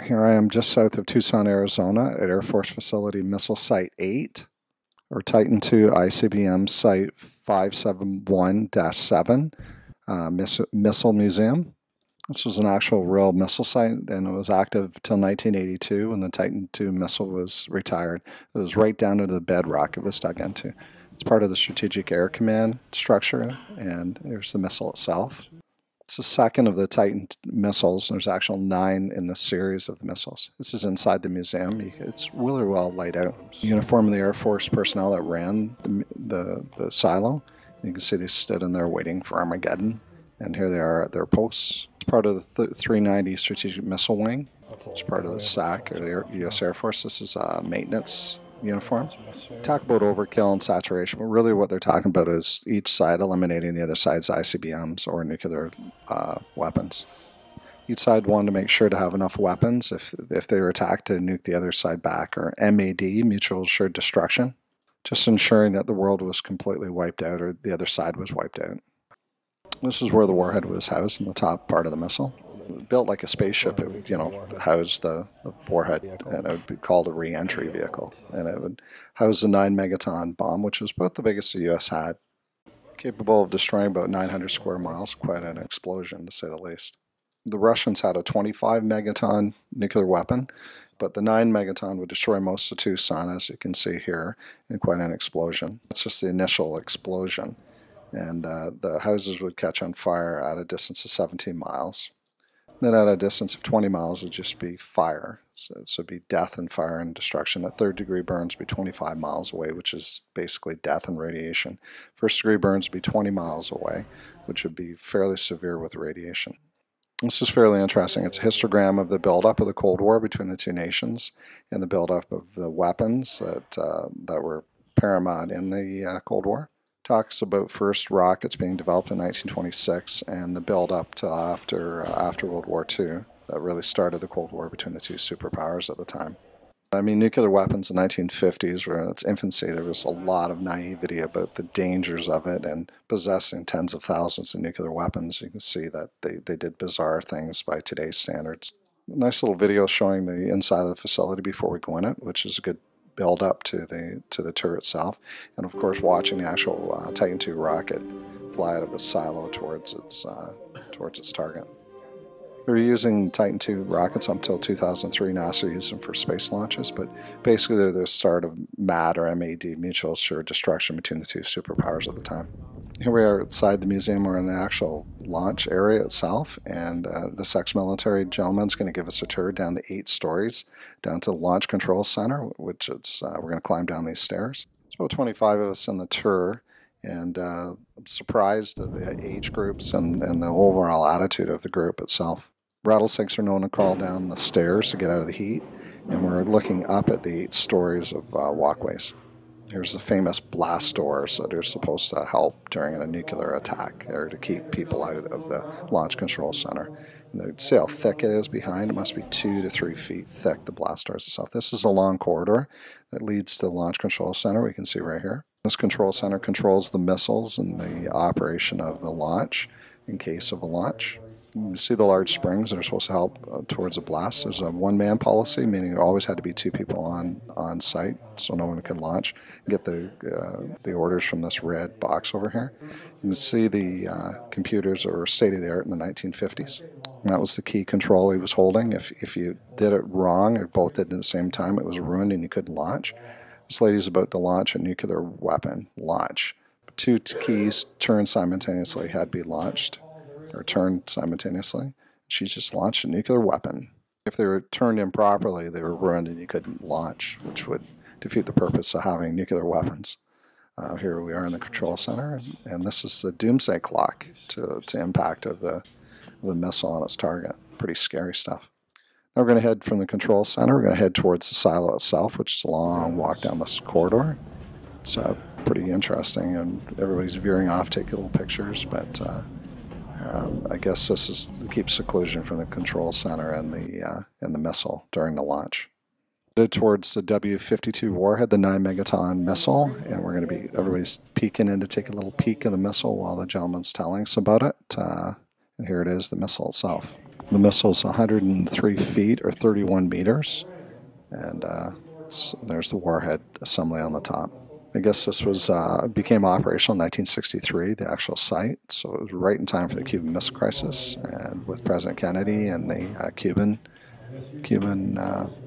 Here I am just south of Tucson, Arizona at Air Force Facility Missile Site 8, or Titan II ICBM Site 571-7 Missile Museum. This was an actual real missile site, and it was active till 1982 when the Titan II missile was retired. It was right down into the bedrock it was dug into. It's part of the Strategic Air Command structure, and there's the missile itself. It's the second of the Titan missiles. There's actually 9 in the series of the missiles. This is inside the museum. It's really well laid out. The uniform of the Air Force personnel that ran the silo. You can see they stood in there waiting for Armageddon. And here they are at their posts. It's part of the 390 Strategic Missile Wing. It's part of the SAC, or the U.S. Air Force. This is a maintenance uniform. Talk about overkill and saturation, but really what they're talking about is each side eliminating the other side's ICBMs or nuclear weapons. Each side wanted to make sure to have enough weapons if they were attacked to nuke the other side back, or M.A.D Mutual Assured Destruction, just ensuring that the world was completely wiped out or the other side was wiped out. This is where the warhead was housed in the top part of the missile. Built like a spaceship, it would, house the warhead, and it would be called a re-entry vehicle. And it would house a 9 megaton bomb, which was about the biggest the U.S. had, capable of destroying about 900 square miles. Quite an explosion, to say the least. The Russians had a 25 megaton nuclear weapon, but the 9 megaton would destroy most of Tucson, as you can see here, in quite an explosion. That's just the initial explosion. And the houses would catch on fire at a distance of 17 miles. Then at a distance of 20 miles would just be fire. So it would be death and fire and destruction. A 3rd degree burns would be 25 miles away, which is basically death and radiation. 1st degree burns would be 20 miles away, which would be fairly severe with radiation. This is fairly interesting. It's a histogram of the buildup of the Cold War between the two nations and the buildup of the weapons that were paramount in the Cold War. Talks about first rockets being developed in 1926 and the build-up to after World War II that really started the Cold War between the two superpowers at the time. I mean, nuclear weapons in the 1950s were in its infancy. There was a lot of naivety about the dangers of it, and possessing tens of thousands of nuclear weapons, you can see that they did bizarre things by today's standards. A nice little video showing the inside of the facility before we go in it, which is a good build up to the tour itself, and of course watching the actual Titan II rocket fly out of a silo towards its target. They were using Titan II rockets up until 2003. NASA used them for space launches, but basically they're the start of M.A.D or M.A.D Mutual Assured Destruction between the two superpowers at the time. Here we are outside the museum. We're in the actual launch area itself, and this ex-military gentleman's going to give us a tour down the 8 stories, down to the Launch Control Center, which it's we're going to climb down these stairs. There's about 25 of us in the tour, and I'm surprised at the age groups and the overall attitude of the group itself. Rattlesnakes are known to crawl down the stairs to get out of the heat, and we're looking up at the 8 stories of walkways. Here's the famous blast doors that are supposed to help during a nuclear attack, or to keep people out of the Launch Control Center. And see how thick it is behind? It must be 2 to 3 feet thick, the blast doors itself. This is a long corridor that leads to the Launch Control Center, we can see right here. This control center controls the missiles and the operation of the launch in case of a launch. You see the large springs that are supposed to help towards a blast. There's a one-man policy, meaning there always had to be 2 people on site, so no one could launch. Get the orders from this red box over here. You can see the computers are state-of-the-art in the 1950s. And that was the key control he was holding. If you did it wrong, or both did it at the same time, it was ruined and you couldn't launch. This lady's about to launch a nuclear weapon. Launch. 2 keys turned simultaneously had to be launched, or turned simultaneously. She just launched a nuclear weapon. If they were turned improperly, they were ruined and you couldn't launch, which would defeat the purpose of having nuclear weapons. Here we are in the control center, and this is the doomsday clock to impact of the missile on its target. Pretty scary stuff. Now we're going to head from the control center. We're going to head towards the silo itself, which is a long walk down this corridor. It's pretty interesting, and everybody's veering off, taking little pictures, but I guess this is keeps seclusion from the control center and the missile during the launch. Headed towards the W-52 warhead, the 9 megaton missile, and we're going to be everybody's peeking in to take a little peek of the missile while the gentleman's telling us about it. And here it is, the missile itself. The missile's 103 feet or 31 meters, and so there's the warhead assembly on the top. I guess this was became operational in 1963, the actual site, so it was right in time for the Cuban Missile Crisis, and with President Kennedy and the Cuban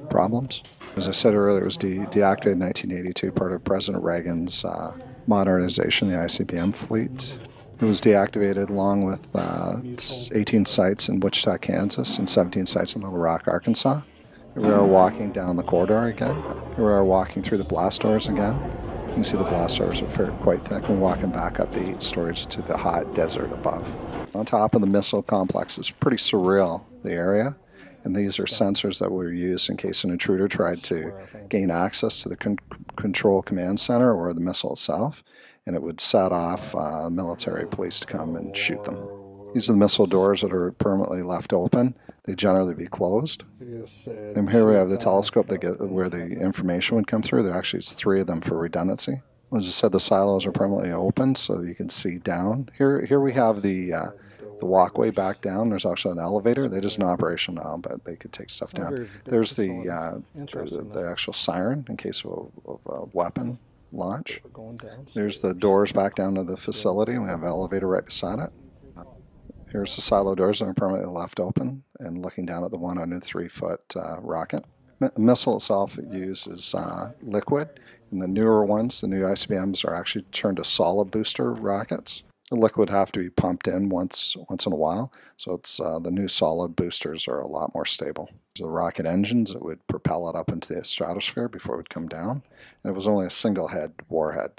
problems. As I said earlier, it was deactivated in 1982, part of President Reagan's modernization of the ICBM fleet. It was deactivated along with 18 sites in Wichita, Kansas, and 17 sites in Little Rock, Arkansas. Here we are walking down the corridor again. Here we are walking through the blast doors again. You can see the blast doors are quite thick. We're walking back up the 8 stories to the hot desert above. On top of the missile complex is pretty surreal, the area. And these are sensors that were used in case an intruder tried to gain access to the control command center or the missile itself, and it would set off military police to come and shoot them. These are the missile doors that are permanently left open. They generally be closed. And here we have the telescope where the information would come through. There actually is 3 of them for redundancy. As I said, the silos are permanently open so that you can see down. Here we have the walkway back down. There's actually an elevator. They're just in operation now, but they could take stuff down. There's the actual siren in case of a weapon launch. There's the doors back down to the facility. We have an elevator right beside it. Here's the silo doors that are permanently left open and looking down at the 103-foot rocket. The missile itself uses liquid, and the newer ones, the new ICBMs, are actually turned to solid booster rockets. The liquid have to be pumped in once in a while, so it's the new solid boosters are a lot more stable. The rocket engines that would propel it up into the stratosphere before it would come down, and it was only a single head warhead.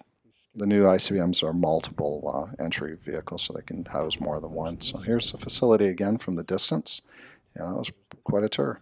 The new ICBMs are multiple entry vehicles, so they can house more than one. So here's the facility again from the distance. Yeah, that was quite a tour.